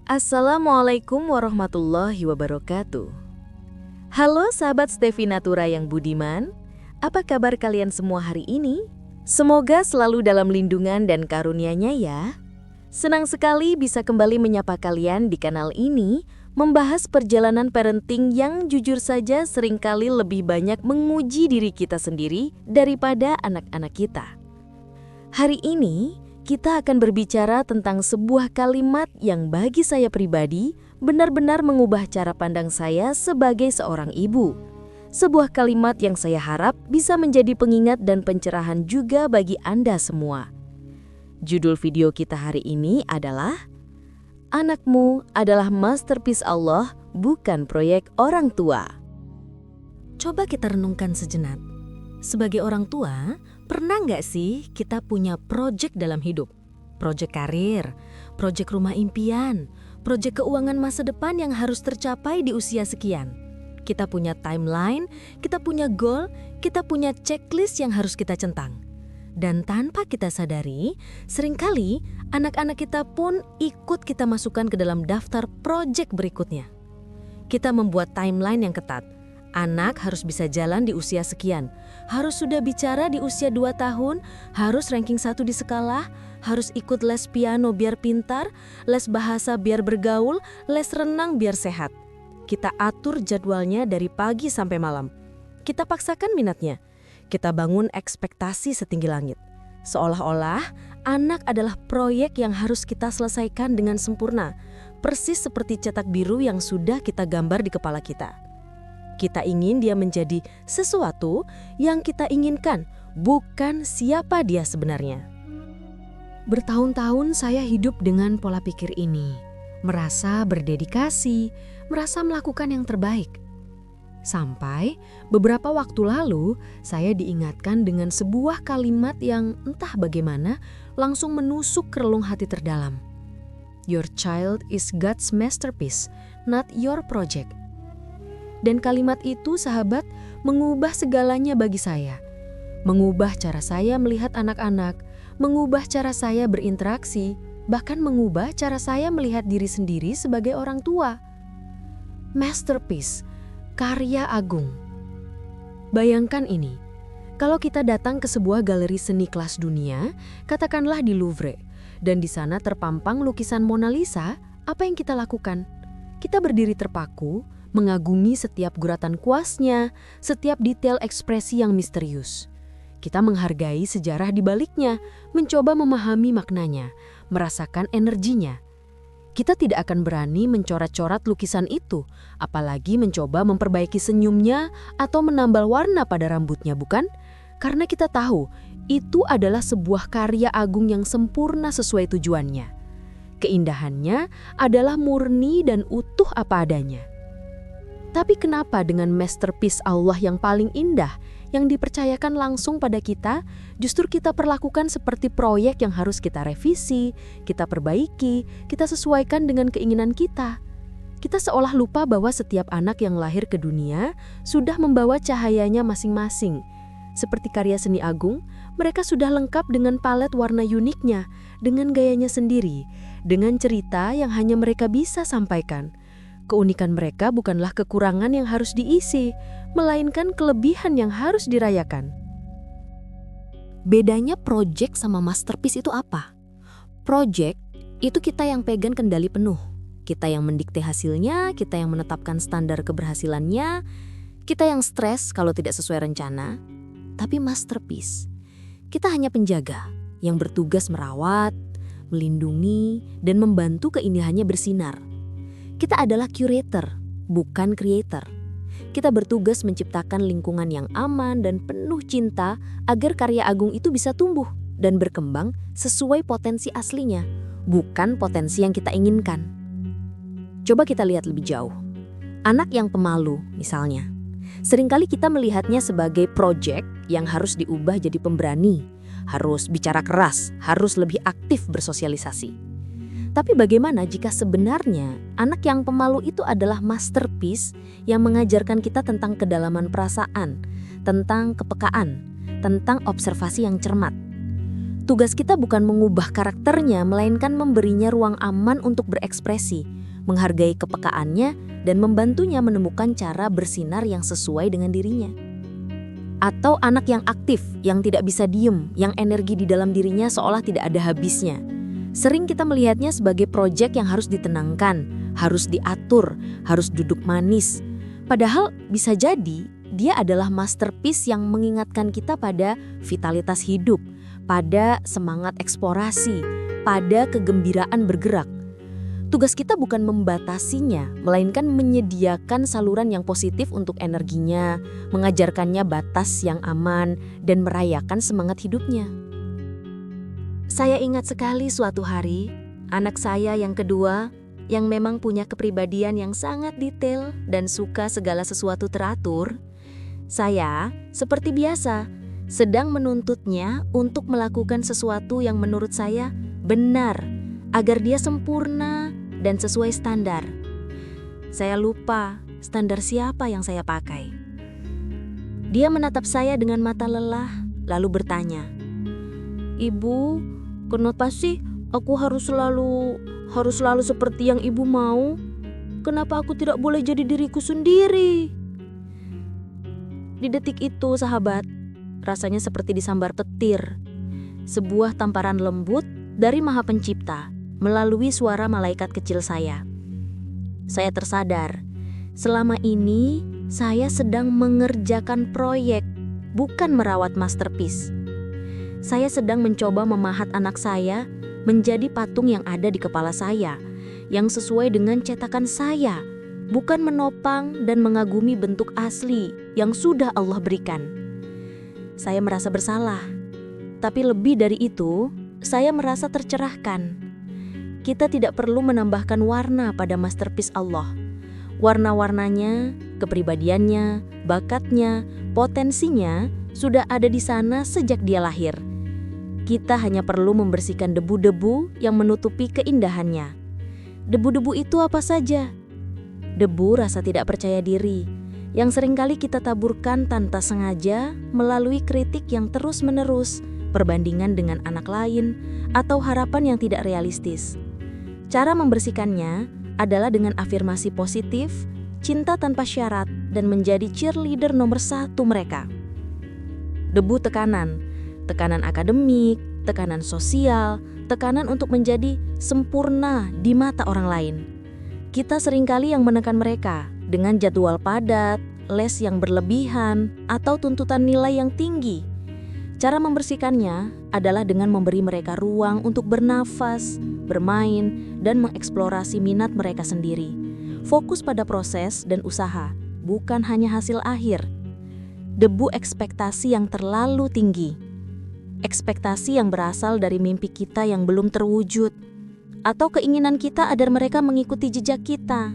Assalamualaikum warahmatullahi wabarakatuh. Halo sahabat Stevi Natura yang budiman, apa kabar kalian semua hari ini? Semoga selalu dalam lindungan dan karunia-Nya ya. Senang sekali bisa kembali menyapa kalian di kanal ini, membahas perjalanan parenting yang jujur saja seringkali lebih banyak menguji diri kita sendiri daripada anak-anak kita. Hari ini, kita akan berbicara tentang sebuah kalimat yang bagi saya pribadi benar-benar mengubah cara pandang saya sebagai seorang ibu. Sebuah kalimat yang saya harap bisa menjadi pengingat dan pencerahan juga bagi Anda semua. Judul video kita hari ini adalah "Anakmu adalah masterpiece Allah, bukan proyek orang tua." Coba kita renungkan sejenak. Sebagai orang tua, pernah nggak sih kita punya proyek dalam hidup? Proyek karir, proyek rumah impian, proyek keuangan masa depan yang harus tercapai di usia sekian. Kita punya timeline, kita punya goal, kita punya checklist yang harus kita centang. Dan tanpa kita sadari, seringkali anak-anak kita pun ikut kita masukkan ke dalam daftar proyek berikutnya. Kita membuat timeline yang ketat. Anak harus bisa jalan di usia sekian, harus sudah bicara di usia 2 tahun, harus ranking 1 di sekolah, harus ikut les piano biar pintar, les bahasa biar bergaul, les renang biar sehat. Kita atur jadwalnya dari pagi sampai malam. Kita paksakan minatnya. Kita bangun ekspektasi setinggi langit. Seolah-olah anak adalah proyek yang harus kita selesaikan dengan sempurna, persis seperti cetak biru yang sudah kita gambar di kepala kita. Kita ingin dia menjadi sesuatu yang kita inginkan, bukan siapa dia sebenarnya. Bertahun-tahun saya hidup dengan pola pikir ini, merasa berdedikasi, merasa melakukan yang terbaik. Sampai beberapa waktu lalu, saya diingatkan dengan sebuah kalimat yang entah bagaimana langsung menusuk ke relung hati terdalam. Your child is God's masterpiece, not your project. Dan kalimat itu, sahabat, mengubah segalanya bagi saya. Mengubah cara saya melihat anak-anak, mengubah cara saya berinteraksi, bahkan mengubah cara saya melihat diri sendiri sebagai orang tua. Masterpiece, karya agung. Bayangkan ini, kalau kita datang ke sebuah galeri seni kelas dunia, katakanlah di Louvre, dan di sana terpampang lukisan Mona Lisa, apa yang kita lakukan? Kita berdiri terpaku, mengagumi setiap guratan kuasnya, setiap detail ekspresi yang misterius. Kita menghargai sejarah di baliknya, mencoba memahami maknanya, merasakan energinya. Kita tidak akan berani mencoret-coret lukisan itu, apalagi mencoba memperbaiki senyumnya atau menambal warna pada rambutnya, bukan? Karena kita tahu, itu adalah sebuah karya agung yang sempurna sesuai tujuannya. Keindahannya adalah murni dan utuh apa adanya. Tapi kenapa dengan masterpiece Allah yang paling indah, yang dipercayakan langsung pada kita, justru kita perlakukan seperti proyek yang harus kita revisi, kita perbaiki, kita sesuaikan dengan keinginan kita? Kita seolah lupa bahwa setiap anak yang lahir ke dunia sudah membawa cahayanya masing-masing. Seperti karya seni agung, mereka sudah lengkap dengan palet warna uniknya, dengan gayanya sendiri, dengan cerita yang hanya mereka bisa sampaikan. Keunikan mereka bukanlah kekurangan yang harus diisi, melainkan kelebihan yang harus dirayakan. Bedanya project sama masterpiece itu apa? Project itu kita yang pegang kendali penuh. Kita yang mendikte hasilnya, kita yang menetapkan standar keberhasilannya, kita yang stres kalau tidak sesuai rencana. Tapi masterpiece, kita hanya penjaga yang bertugas merawat, melindungi, dan membantu keindahannya bersinar. Kita adalah curator, bukan creator. Kita bertugas menciptakan lingkungan yang aman dan penuh cinta agar karya agung itu bisa tumbuh dan berkembang sesuai potensi aslinya, bukan potensi yang kita inginkan. Coba kita lihat lebih jauh. Anak yang pemalu, misalnya. Seringkali kita melihatnya sebagai proyek yang harus diubah jadi pemberani, harus bicara keras, harus lebih aktif bersosialisasi. Tapi bagaimana jika sebenarnya anak yang pemalu itu adalah masterpiece yang mengajarkan kita tentang kedalaman perasaan, tentang kepekaan, tentang observasi yang cermat. Tugas kita bukan mengubah karakternya, melainkan memberinya ruang aman untuk berekspresi, menghargai kepekaannya, dan membantunya menemukan cara bersinar yang sesuai dengan dirinya. Atau anak yang aktif, yang tidak bisa diem, yang energi di dalam dirinya seolah tidak ada habisnya. Sering kita melihatnya sebagai proyek yang harus ditenangkan, harus diatur, harus duduk manis. Padahal bisa jadi dia adalah masterpiece yang mengingatkan kita pada vitalitas hidup, pada semangat eksplorasi, pada kegembiraan bergerak. Tugas kita bukan membatasinya, melainkan menyediakan saluran yang positif untuk energinya, mengajarkannya batas yang aman, dan merayakan semangat hidupnya. Saya ingat sekali suatu hari, anak saya yang kedua, yang memang punya kepribadian yang sangat detail dan suka segala sesuatu teratur, saya, seperti biasa, sedang menuntutnya untuk melakukan sesuatu yang menurut saya benar, agar dia sempurna dan sesuai standar. Saya lupa standar siapa yang saya pakai. Dia menatap saya dengan mata lelah, lalu bertanya, "Ibu, kenapa sih aku harus selalu seperti yang ibu mau? Kenapa aku tidak boleh jadi diriku sendiri?" Di detik itu, sahabat, rasanya seperti disambar petir. Sebuah tamparan lembut dari Maha Pencipta melalui suara malaikat kecil saya. Saya tersadar, selama ini saya sedang mengerjakan proyek, bukan merawat masterpiece. Saya sedang mencoba memahat anak saya menjadi patung yang ada di kepala saya, yang sesuai dengan cetakan saya, bukan menopang dan mengagumi bentuk asli yang sudah Allah berikan. Saya merasa bersalah, tapi lebih dari itu, saya merasa tercerahkan. Kita tidak perlu menambahkan warna pada masterpiece Allah. Warna-warnanya, kepribadiannya, bakatnya, potensinya sudah ada di sana sejak dia lahir. Kita hanya perlu membersihkan debu-debu yang menutupi keindahannya. Debu-debu itu apa saja? Debu rasa tidak percaya diri, yang seringkali kita taburkan tanpa sengaja melalui kritik yang terus-menerus, perbandingan dengan anak lain, atau harapan yang tidak realistis. Cara membersihkannya adalah dengan afirmasi positif, cinta tanpa syarat, dan menjadi cheerleader nomor 1 mereka. Debu tekanan akademik, tekanan sosial, tekanan untuk menjadi sempurna di mata orang lain. Kita seringkali yang menekan mereka dengan jadwal padat, les yang berlebihan, atau tuntutan nilai yang tinggi. Cara membersihkannya adalah dengan memberi mereka ruang untuk bernafas, bermain, dan mengeksplorasi minat mereka sendiri. Fokus pada proses dan usaha, bukan hanya hasil akhir. Debu ekspektasi yang terlalu tinggi. Ekspektasi yang berasal dari mimpi kita yang belum terwujud, atau keinginan kita agar mereka mengikuti jejak kita.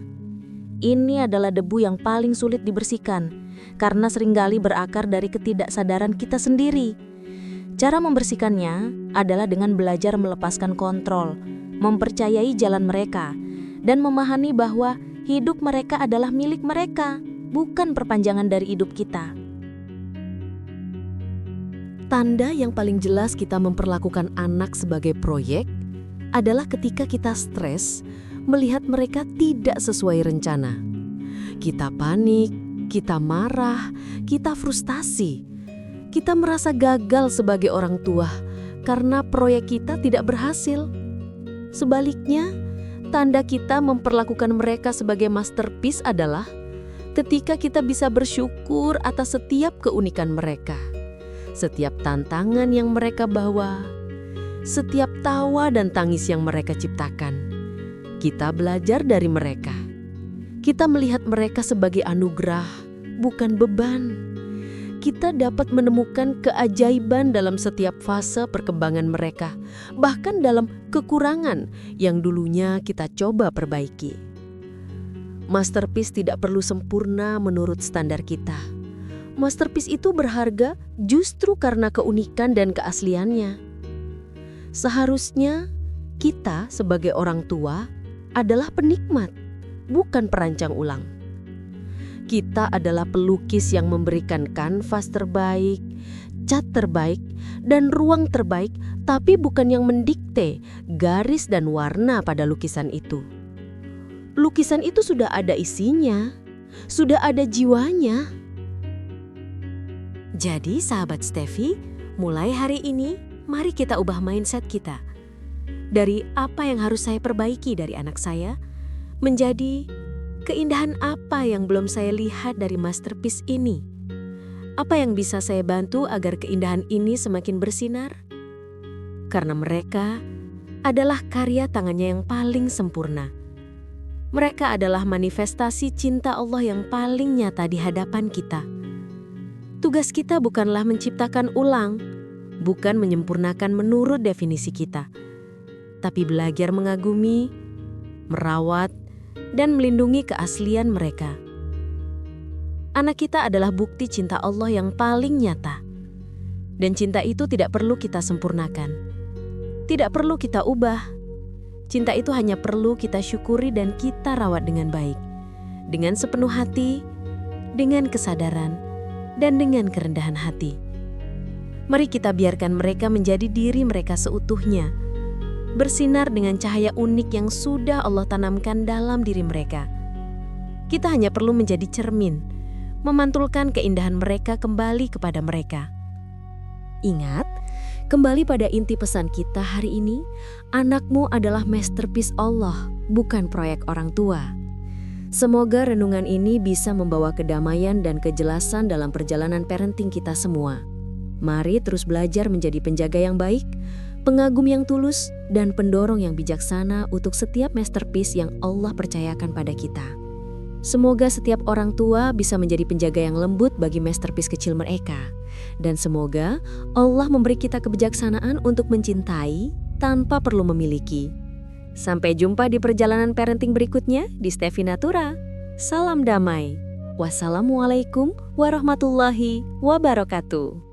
Ini adalah debu yang paling sulit dibersihkan, karena seringkali berakar dari ketidaksadaran kita sendiri. Cara membersihkannya adalah dengan belajar melepaskan kontrol, mempercayai jalan mereka, dan memahami bahwa hidup mereka adalah milik mereka, bukan perpanjangan dari hidup kita. Tanda yang paling jelas kita memperlakukan anak sebagai proyek adalah ketika kita stres melihat mereka tidak sesuai rencana. Kita panik, kita marah, kita frustasi. Kita merasa gagal sebagai orang tua karena proyek kita tidak berhasil. Sebaliknya, tanda kita memperlakukan mereka sebagai masterpiece adalah ketika kita bisa bersyukur atas setiap keunikan mereka, setiap tantangan yang mereka bawa, setiap tawa dan tangis yang mereka ciptakan. Kita belajar dari mereka. Kita melihat mereka sebagai anugerah, bukan beban. Kita dapat menemukan keajaiban dalam setiap fase perkembangan mereka, bahkan dalam kekurangan yang dulunya kita coba perbaiki. Masterpiece tidak perlu sempurna menurut standar kita. Masterpiece itu berharga justru karena keunikan dan keasliannya. Seharusnya kita sebagai orang tua adalah penikmat, bukan perancang ulang. Kita adalah pelukis yang memberikan kanvas terbaik, cat terbaik, dan ruang terbaik, tapi bukan yang mendikte garis dan warna pada lukisan itu. Lukisan itu sudah ada isinya, sudah ada jiwanya. Jadi sahabat Steffi, mulai hari ini mari kita ubah mindset kita. Dari apa yang harus saya perbaiki dari anak saya, menjadi keindahan apa yang belum saya lihat dari masterpiece ini. Apa yang bisa saya bantu agar keindahan ini semakin bersinar? Karena mereka adalah karya tangannya yang paling sempurna. Mereka adalah manifestasi cinta Allah yang paling nyata di hadapan kita. Tugas kita bukanlah menciptakan ulang, bukan menyempurnakan menurut definisi kita, tapi belajar mengagumi, merawat, dan melindungi keaslian mereka. Anak kita adalah bukti cinta Allah yang paling nyata. Dan cinta itu tidak perlu kita sempurnakan. Tidak perlu kita ubah. Cinta itu hanya perlu kita syukuri dan kita rawat dengan baik. Dengan sepenuh hati, dengan kesadaran, dan dengan kerendahan hati. Mari kita biarkan mereka menjadi diri mereka seutuhnya. Bersinar dengan cahaya unik yang sudah Allah tanamkan dalam diri mereka. Kita hanya perlu menjadi cermin, memantulkan keindahan mereka kembali kepada mereka. Ingat, kembali pada inti pesan kita hari ini, anakmu adalah masterpiece Allah, bukan proyek orang tua. Semoga renungan ini bisa membawa kedamaian dan kejelasan dalam perjalanan parenting kita semua. Mari terus belajar menjadi penjaga yang baik, pengagum yang tulus, dan pendorong yang bijaksana untuk setiap masterpiece yang Allah percayakan pada kita. Semoga setiap orang tua bisa menjadi penjaga yang lembut bagi masterpiece kecil mereka. Dan semoga Allah memberi kita kebijaksanaan untuk mencintai tanpa perlu memiliki. Sampai jumpa di perjalanan parenting berikutnya di Steffi Natura. Salam damai. Wassalamualaikum warahmatullahi wabarakatuh.